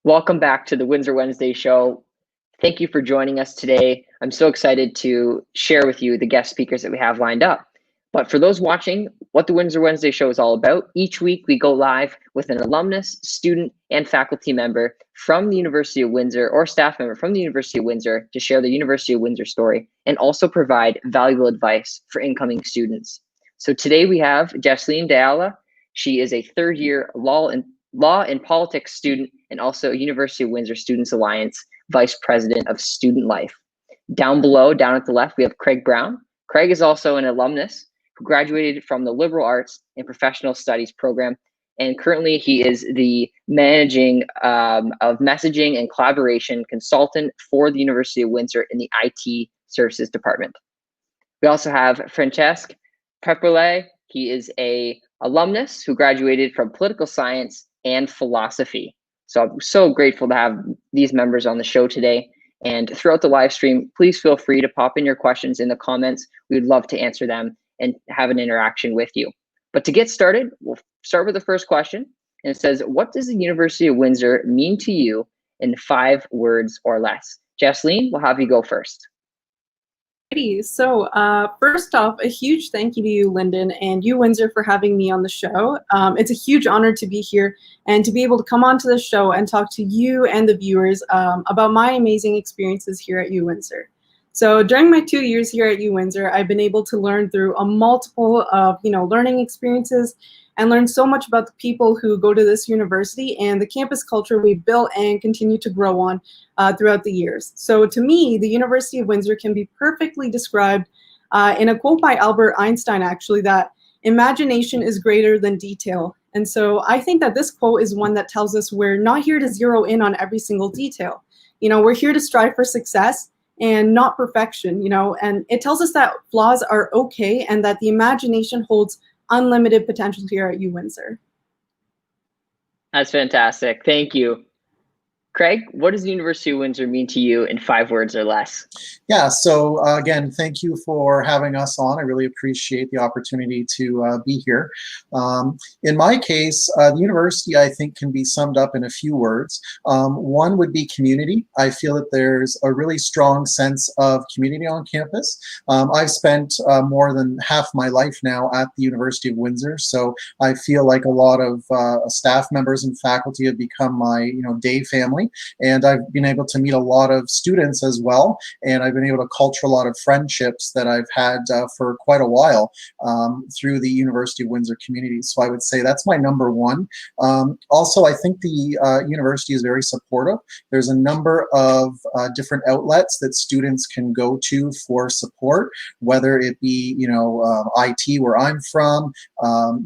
Welcome back to the Windsor Wednesday show. Thank you for joining us today. I'm so excited to share with you the guest speakers that we have lined up. But for those watching, what the Windsor Wednesday show is all about, each week we go live with an alumnus, student, and faculty member from the University of Windsor or staff member from the University of Windsor to share the University of Windsor story and also provide valuable advice for incoming students. So today we have Jasleen Dayal. She is a third-year law and politics student and also University of Windsor Students Alliance Vice President of Student Life. Down below, down at the left, we have Craig Brown. Craig is also an alumnus who graduated from the Liberal Arts and Professional Studies program, and currently he is the managing of messaging and collaboration consultant for the University of Windsor in the IT Services Department. We also have Francesk Perpalaj. He is a alumnus who graduated from political science and philosophy. So I'm so grateful to have these members on the show today. And throughout the live stream, please feel free to pop in your questions in the comments. We would love to answer them and have an interaction with you. But to get started, we'll start with the first question. And it says, what does the University of Windsor mean to you in 5 words or less? Jasleen, we'll have you go first. So first off, a huge thank you to you, Lyndon, and UWindsor for having me on the show. It's a huge honor to be here and to be able to come onto the show and talk to you and the viewers about my amazing experiences here at UWindsor. So during my 2 years here at UWindsor, I've been able to learn through a multiple of learning experiences and learn so much about the people who go to this university and the campus culture we built and continue to grow on throughout the years. So to me, the University of Windsor can be perfectly described in a quote by Albert Einstein, actually, that imagination is greater than detail. And so I think that this quote is one that tells us we're not here to zero in on every single detail. We're here to strive for success and not perfection, and it tells us that flaws are okay and that the imagination holds unlimited potential here at UWindsor. That's fantastic. Thank you. Craig, what does the University of Windsor mean to you in 5 words or less? Yeah, so again, thank you for having us on. I really appreciate the opportunity to be here. In my case, the university, I think, can be summed up in a few words. One would be community. I feel that there's a really strong sense of community on campus. I've spent more than half my life now at the University of Windsor, so I feel like a lot of staff members and faculty have become my day family. And I've been able to meet a lot of students as well, and I've been able to culture a lot of friendships that I've had for quite a while through the University of Windsor community. So I would say that's my number one. Also, I think the university is very supportive. There's a number of different outlets that students can go to for support, whether it be IT where I'm from,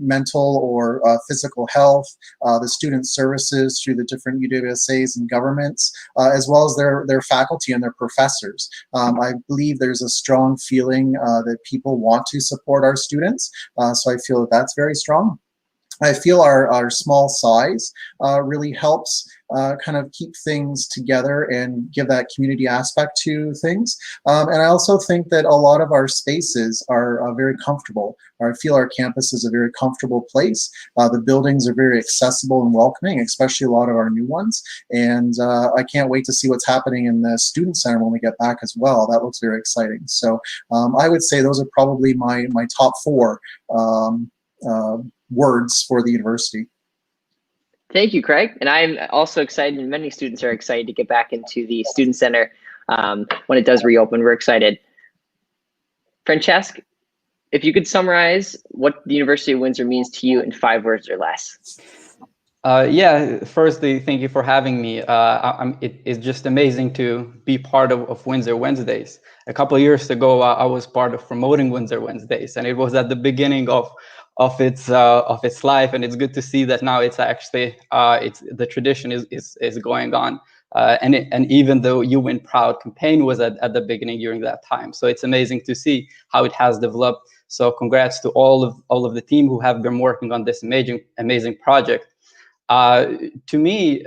mental or physical health, the student services through the different UWSAs and governments, as well as their faculty and their professors. I believe there's a strong feeling that people want to support our students, so I feel that that's very strong. I feel our small size really helps kind of keep things together and give that community aspect to things. And I also think that a lot of our spaces are very comfortable. I feel our campus is a very comfortable place. The buildings are very accessible and welcoming, especially a lot of our new ones. And I can't wait to see what's happening in the student center when we get back as well. That looks very exciting. So I would say those are probably my top 4 words for the university. Thank you, Craig. And I'm also excited, and many students are excited to get back into the Student Center when it does reopen. We're excited. Francesk, if you could summarize what the University of Windsor means to you in 5 words or less. Yeah, firstly, thank you for having me. It's just amazing to be part of Windsor Wednesdays. A couple of years ago, I was part of promoting Windsor Wednesdays, and it was at the beginning of its life, and it's good to see that now it's actually the tradition is going on, and even though You Win Proud campaign was at the beginning during that time, so it's amazing to see how it has developed. So congrats to all of the team who have been working on this amazing project. To me,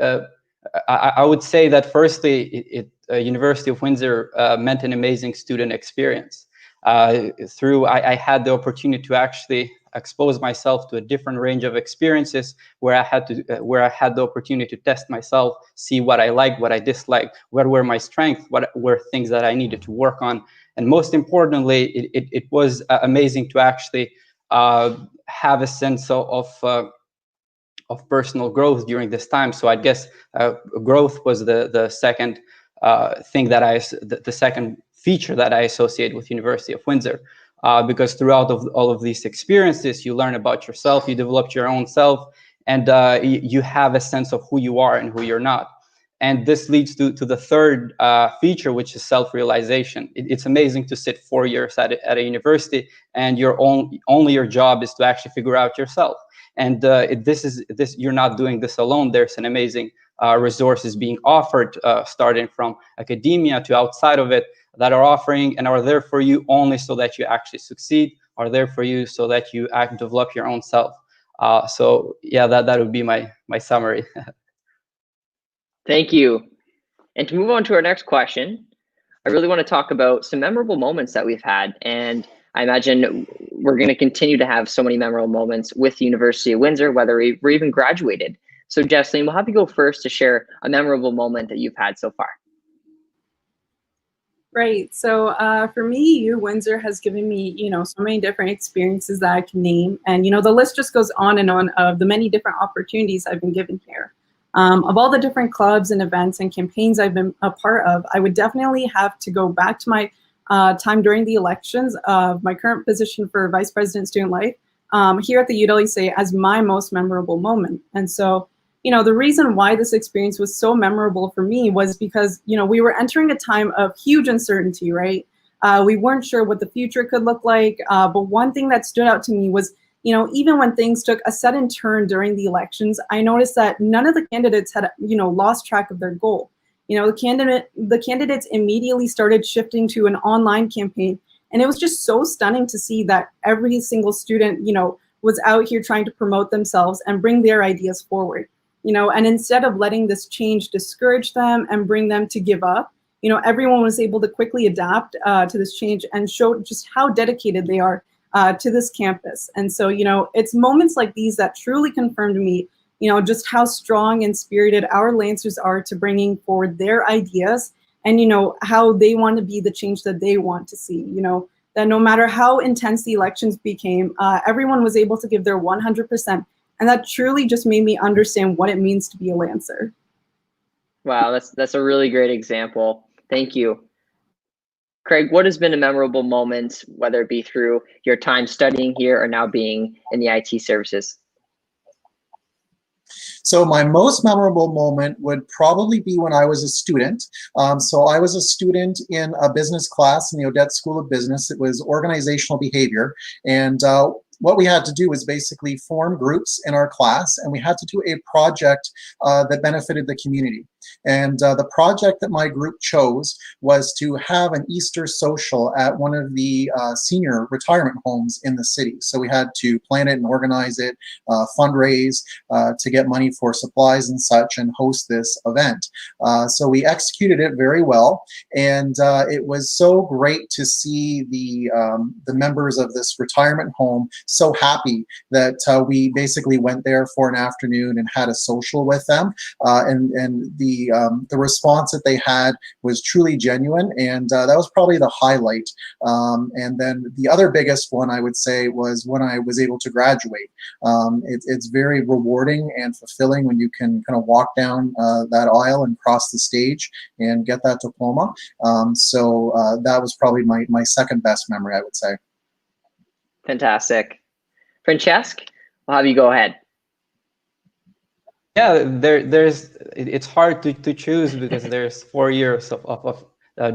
I would say that firstly, University of Windsor meant an amazing student experience. I had the opportunity to actually expose myself to a different range of experiences where I had the opportunity to test myself, see what I liked, what I disliked, what were my strengths, what were things that I needed to work on. And most importantly, it was amazing to actually have a sense of personal growth during this time. So I guess growth was the second thing that the second feature that I associate with University of Windsor, because throughout all of these experiences, you learn about yourself, you develop your own self, and you have a sense of who you are and who you're not. And this leads to the third feature, which is self-realization. It's amazing to sit 4 years at a university, and only your job is to actually figure out yourself. And you're not doing this alone. There's an amazing resources being offered, starting from academia to outside of it, that are offering and are there for you only so that you actually succeed, are there for you so that you develop your own self. So yeah, that would be my summary. Thank you. And to move on to our next question, I really want to talk about some memorable moments that we've had. And I imagine we're going to continue to have so many memorable moments with the University of Windsor, whether we're even graduated. So Jasleen, we'll have you go first to share a memorable moment that you've had so far. Right. So for me, UWindsor has given me, so many different experiences that I can name. And, the list just goes on and on of the many different opportunities I've been given here. Of all the different clubs and events and campaigns I've been a part of, I would definitely have to go back to my time during the elections of my current position for Vice President Student Life here at the UWindsor as my most memorable moment. And so, the reason why this experience was so memorable for me was because, we were entering a time of huge uncertainty, right? We weren't sure what the future could look like. But one thing that stood out to me was, even when things took a sudden turn during the elections, I noticed that none of the candidates had, lost track of their goal. The candidates immediately started shifting to an online campaign. And it was just so stunning to see that every single student, was out here trying to promote themselves and bring their ideas forward. And instead of letting this change discourage them and bring them to give up, everyone was able to quickly adapt to this change and show just how dedicated they are to this campus. And so, it's moments like these that truly confirmed to me, just how strong and spirited our Lancers are to bringing forward their ideas and, how they want to be the change that they want to see, that no matter how intense the elections became, everyone was able to give their 100%. And that truly just made me understand what it means to be a Lancer. Wow, that's a really great example. Thank you. Craig, what has been a memorable moment, whether it be through your time studying here or now being in the IT services? So my most memorable moment would probably be when I was a student. So I was a student in a business class in the Odette School of Business. It was organizational behavior. And what we had to do was basically form groups in our class, and we had to do a project that benefited the community. And the project that my group chose was to have an Easter social at one of the senior retirement homes in the city. So we had to plan it and organize it, fundraise to get money for supplies and such, and host this event. So we executed it very well, and it was so great to see the members of this retirement home so happy that we basically went there for an afternoon and had a social with them, and the response that they had was truly genuine, and that was probably the highlight. And then the other biggest one, I would say, was when I was able to graduate. It's very rewarding and fulfilling when you can kind of walk down that aisle and cross the stage and get that diploma. So that was probably my second best memory, I would say. Fantastic. Francesk, I'll have you go ahead. Yeah, it's hard to choose because there's 4 years of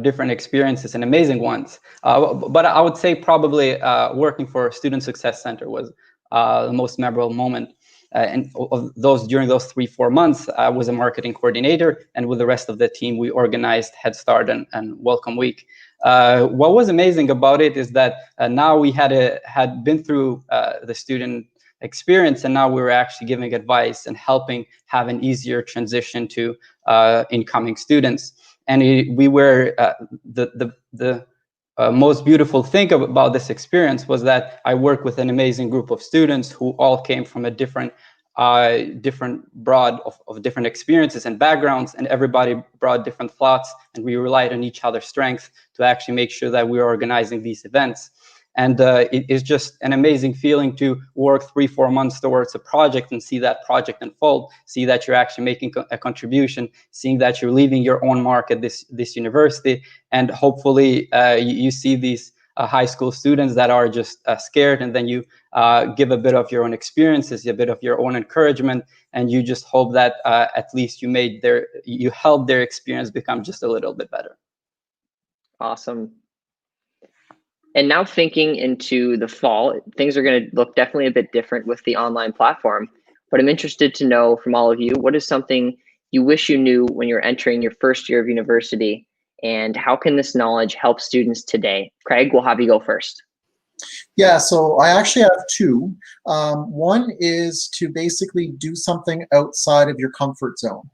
different experiences and amazing ones. But I would say probably working for Student Success Center was the most memorable moment. And during those 3-4 months, I was a marketing coordinator, and with the rest of the team, we organized Head Start and Welcome Week. What was amazing about it is that now we had been through the student experience, and now we were actually giving advice and helping have an easier transition to incoming students. And we were the most beautiful thing about this experience was that I worked with an amazing group of students who all came from a different broad of different experiences and backgrounds, and everybody brought different thoughts, and we relied on each other's strengths to actually make sure that we were organizing these events. And it is just an amazing feeling to work 3-4 months towards a project and see that project unfold, see that you're actually making a contribution, seeing that you're leaving your own mark at this university, and hopefully you see these high school students that are just scared, and then you give a bit of your own experiences, a bit of your own encouragement, and you just hope that at least you help their experience become just a little bit better. Awesome. And now thinking into the fall, things are going to look definitely a bit different with the online platform. But I'm interested to know from all of you, what is something you wish you knew when you're entering your first year of university? And how can this knowledge help students today? Craig, we'll have you go first. Yeah, so I actually have two. One is to basically do something outside of your comfort zone.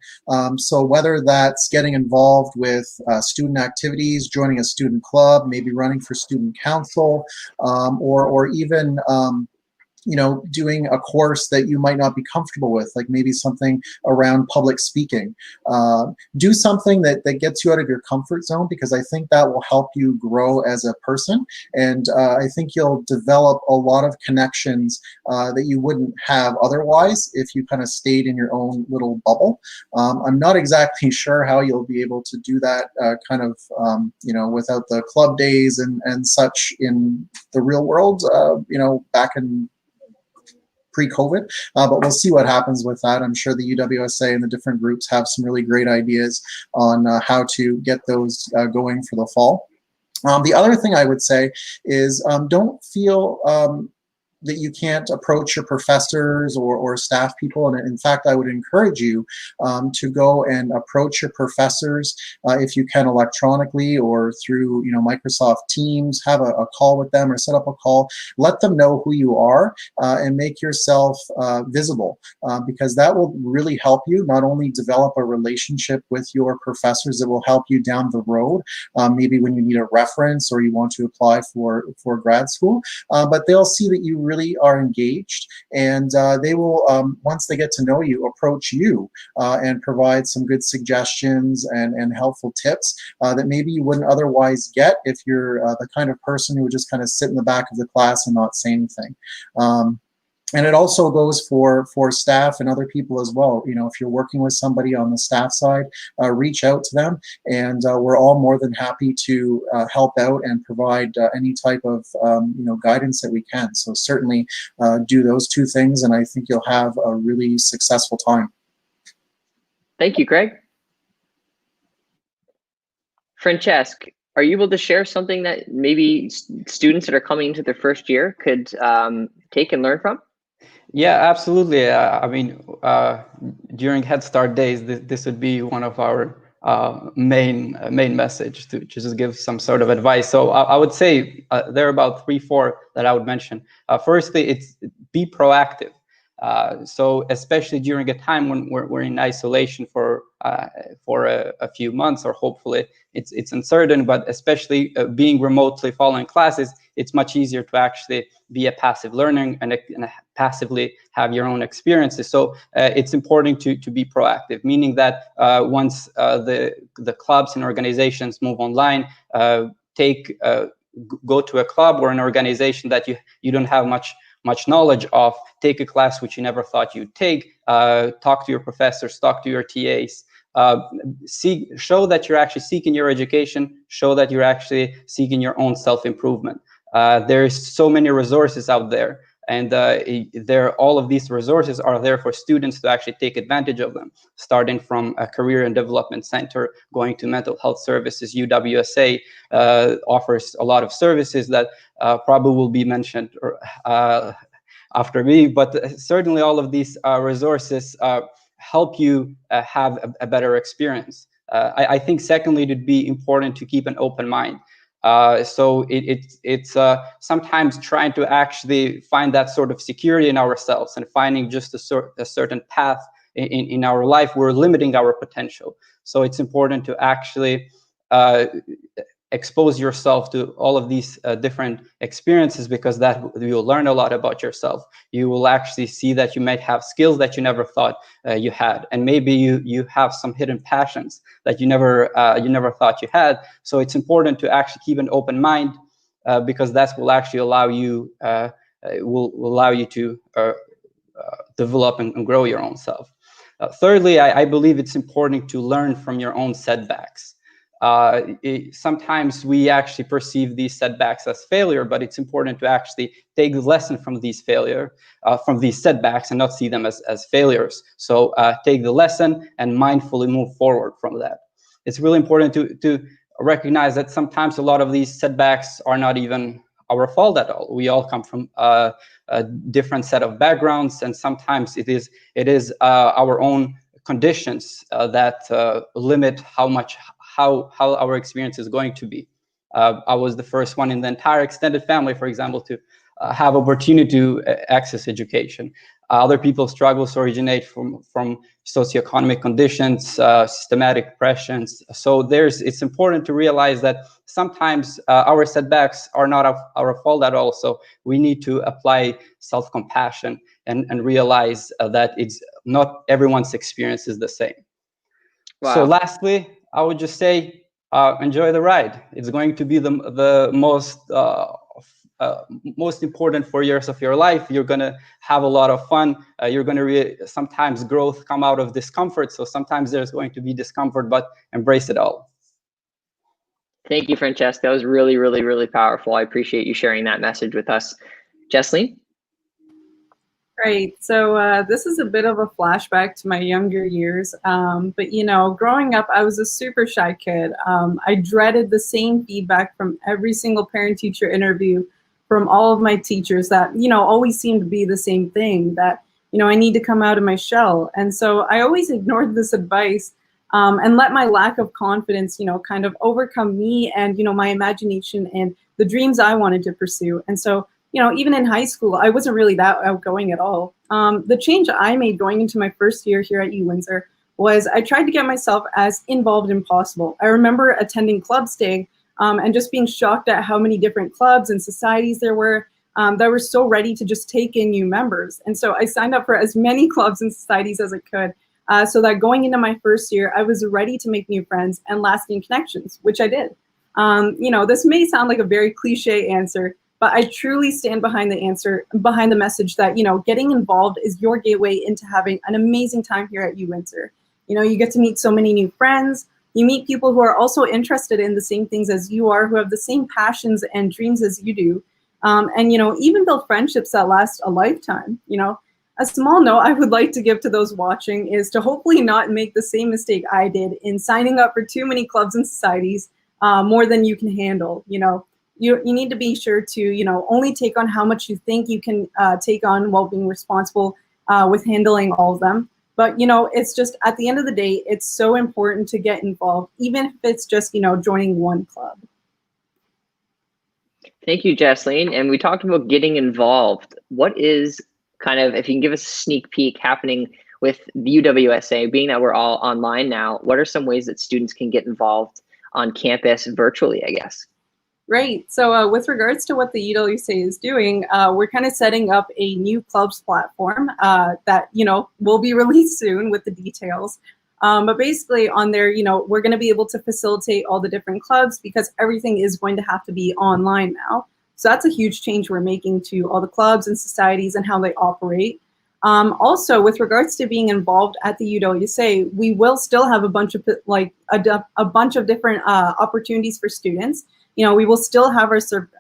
So whether that's getting involved with student activities, joining a student club, maybe running for student council, or even doing a course that you might not be comfortable with, like maybe something around public speaking. Do something that gets you out of your comfort zone, because I think that will help you grow as a person. And I think you'll develop a lot of connections that you wouldn't have otherwise if you kind of stayed in your own little bubble. I'm not exactly sure how you'll be able to do that without the club days and such in the real world, back in pre-COVID, but we'll see what happens with that. I'm sure the UWSA and the different groups have some really great ideas on how to get those going for the fall. The other thing I would say is don't feel that you can't approach your professors or staff people. And in fact, I would encourage you to go and approach your professors if you can electronically or through Microsoft Teams. Have a call with them or set up a call. Let them know who you are and make yourself visible, because that will really help you not only develop a relationship with your professors, it will help you down the road, maybe when you need a reference or you want to apply for grad school, but they'll see that you really are engaged, and they will, once they get to know you, approach you and provide some good suggestions and helpful tips that maybe you wouldn't otherwise get if you're the kind of person who would just kind of sit in the back of the class and not say anything. And it also goes for staff and other people as well. If you're working with somebody on the staff side, reach out to them, and we're all more than happy to help out and provide any type of guidance that we can. So certainly do those two things, and I think you'll have a really successful time. Thank you, Craig. Francesk, are you able to share something that maybe students that are coming into their first year could take and learn from? Yeah, absolutely. I mean, during Head Start days, this would be one of our main message to just give some sort of advice. So I would say there are about 3-4 that I would mention. Firstly, it's be proactive. So especially during a time when we're in isolation for a few months, or hopefully it's uncertain, but especially being remotely following classes, it's much easier to actually be a passive learner and passively have your own experiences. So it's important to be proactive, meaning that once the clubs and organizations move online, go to a club or an organization that you don't have much knowledge of, take a class which you never thought you'd take, talk to your professors, talk to your TAs, show that you're actually seeking your education, show that you're actually seeking your own self-improvement. There's so many resources out there, and all of these resources are there for students to actually take advantage of them, starting from a career and development center, going to mental health services. UWSA offers a lot of services that probably will be mentioned after me, but certainly all of these resources help you have a better experience. I think secondly, it'd be important to keep an open mind. So it's sometimes trying to actually find that sort of security in ourselves and finding just a certain path in our life. We're limiting our potential. So it's important to actually expose yourself to all of these different experiences, because that you will learn a lot about yourself. You will actually see that you might have skills that you never thought you had, and maybe you have some hidden passions that you never thought you had. So it's important to actually keep an open mind, because that will actually allow you to develop and grow your own self. Thirdly, I believe it's important to learn from your own setbacks. Sometimes we actually perceive these setbacks as failure, but it's important to actually take the lesson from these setbacks, and not see them as failures. So take the lesson and mindfully move forward from that. It's really important to recognize that sometimes a lot of these setbacks are not even our fault at all. We all come from a different set of backgrounds, and sometimes it is our own conditions that limit how our experience is going to be. I was the first one in the entire extended family, for example, to have opportunity to access education. Other people's struggles originate from socioeconomic conditions, systematic oppressions. So it's important to realize that sometimes our setbacks are not our fault at all. So we need to apply self-compassion and realize that it's not everyone's experience is the same. Wow. So lastly, I would just say, enjoy the ride. It's going to be the most important 4 years of your life. You're going to have a lot of fun. You're going to sometimes growth come out of discomfort. So sometimes there's going to be discomfort, but embrace it all. Thank you, Francesk. That was really, really, really powerful. I appreciate you sharing that message with us. Jasleen? Right. So this is a bit of a flashback to my younger years. But, you know, growing up, I was a super shy kid. I dreaded the same feedback from every single parent-teacher interview from all of my teachers that, you know, always seemed to be the same thing, that, you know, I need to come out of my shell. And so I always ignored this advice and let my lack of confidence, you know, kind of overcome me and, you know, my imagination and the dreams I wanted to pursue. And so, you know, even in high school, I wasn't really that outgoing at all. The change I made going into my first year here at UWindsor was I tried to get myself as involved as possible. I remember attending clubs day and just being shocked at how many different clubs and societies there were that were so ready to just take in new members. And so I signed up for as many clubs and societies as I could, so that going into my first year, I was ready to make new friends and lasting connections, which I did. You know, this may sound like a very cliche answer, but I truly stand behind the message that, you know, getting involved is your gateway into having an amazing time here at UWindsor. You know, you get to meet so many new friends. You meet people who are also interested in the same things as you are, who have the same passions and dreams as you do. And, you know, even build friendships that last a lifetime. You know, a small note I would like to give to those watching is to hopefully not make the same mistake I did in signing up for too many clubs and societies, more than you can handle. You know, you need to be sure to, you know, only take on how much you think you can take on while being responsible with handling all of them. But, you know, it's just at the end of the day, it's so important to get involved, even if it's just, you know, joining one club. Thank you, Jasleen. And we talked about getting involved. What is kind of, if you can give us a sneak peek, happening with the UWSA, being that we're all online now, what are some ways that students can get involved on campus virtually, I guess? Right. So with regards to what the UWSA is doing, we're kind of setting up a new clubs platform that, you know, will be released soon with the details. But basically on there, you know, we're going to be able to facilitate all the different clubs because everything is going to have to be online now. So that's a huge change we're making to all the clubs and societies and how they operate. Also, with regards to being involved at the UWSA, we will still have a bunch of a bunch of different opportunities for students. You know, we will still have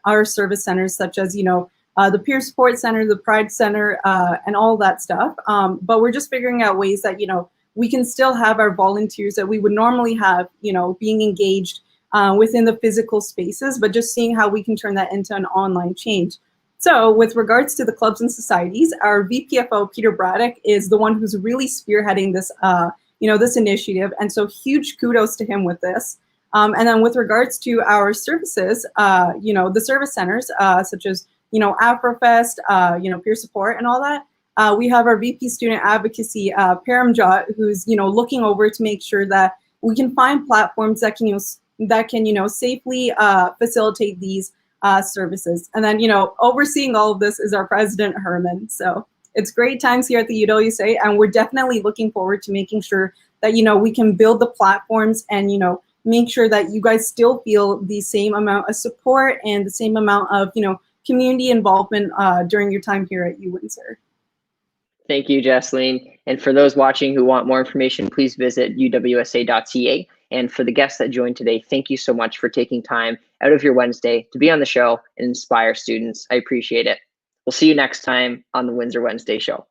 our service centers, such as, you know, the Peer Support Center, the Pride Center, and all that stuff. But we're just figuring out ways that, you know, we can still have our volunteers that we would normally have, you know, being engaged within the physical spaces, but just seeing how we can turn that into an online change. So with regards to the clubs and societies, our VPFO, Peter Braddock, is the one who's really spearheading this, you know, this initiative. And so huge kudos to him with this. And then with regards to our services, you know, the service centers, such as, you know, AfroFest, you know, peer support and all that, we have our VP Student Advocacy, Paramjot, who's, you know, looking over to make sure that we can find platforms that can, you that can, safely facilitate these services. And then, overseeing all of this is our president, Herman. So it's great times here at the UWSA, and we're definitely looking forward to making sure that, we can build the platforms and, make sure that you guys still feel the same amount of support and the same amount of, community involvement during your time here at UWindsor. Thank you, Jasleen. And for those watching who want more information, please visit uwsa.ca. And for the guests that joined today, thank you so much for taking time out of your Wednesday to be on the show and inspire students. I appreciate it. We'll see you next time on the Windsor Wednesday Show.